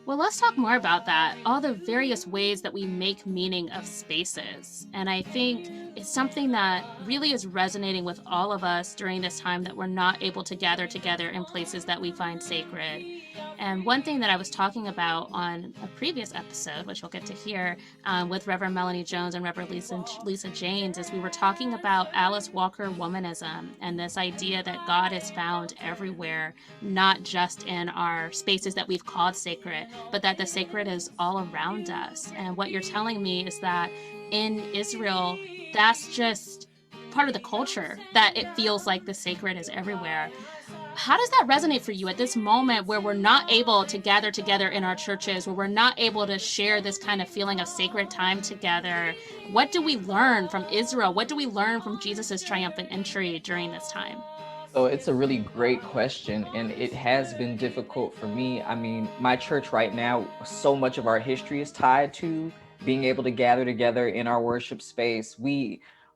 Well, let's talk more about that, all the various ways that we make meaning of spaces. And I think it's something that really is resonating with all of us during this time that we're not able to gather together in places that we find sacred. And one thing that I was talking about on a previous episode, which you'll get to hear with Reverend Melanie Jones and Reverend Lisa James, is we were talking about Alice Walker womanism and this idea that God is found everywhere, not just in our spaces that we've called sacred, but that the sacred is all around us. And what you're telling me is that in Israel, that's just part of the culture, that it feels like the sacred is everywhere. How does that resonate for you at this moment where we're not able to gather together in our churches, where we're not able to share this kind of feeling of sacred time together? What do we learn from Israel? What do we learn from Jesus's triumphant entry during this time? So it's a really great question, and it has been difficult for me. I mean, my church right now, so much of our history is tied to being able to gather together in our worship space.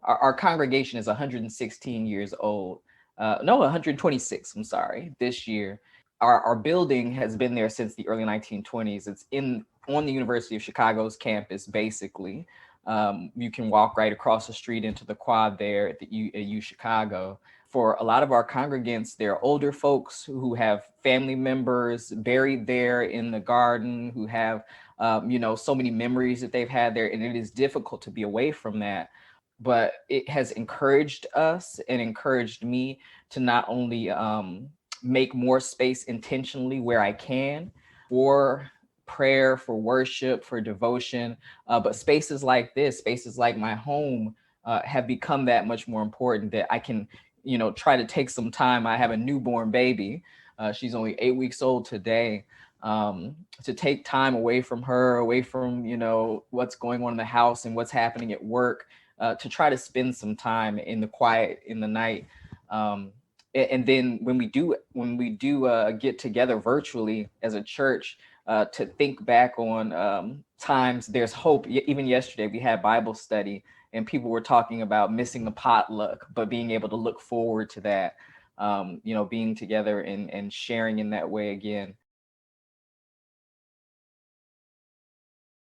Our congregation is 116 years old. No, 126. I'm sorry. This year, our building has been there since the early 1920s. It's in on the University of Chicago's campus, basically. You can walk right across the street into the quad there at U Chicago. For a lot of our congregants, they're older folks who have family members buried there in the garden, who have, so many memories that they've had there. And it is difficult to be away from that. But it has encouraged us and encouraged me to not only make more space intentionally where I can for prayer, for worship, for devotion, but spaces like this, spaces like my home, have become that much more important, that I can try to take some time. I have a newborn baby. She's only 8 weeks old today. To take time away from her, away from, what's going on in the house and what's happening at work, to try to spend some time in the quiet in the night. And then when we do get together virtually as a church, to think back on times there's hope. Even yesterday we had Bible study, and people were talking about missing the potluck, but being able to look forward to that, being together and sharing in that way again.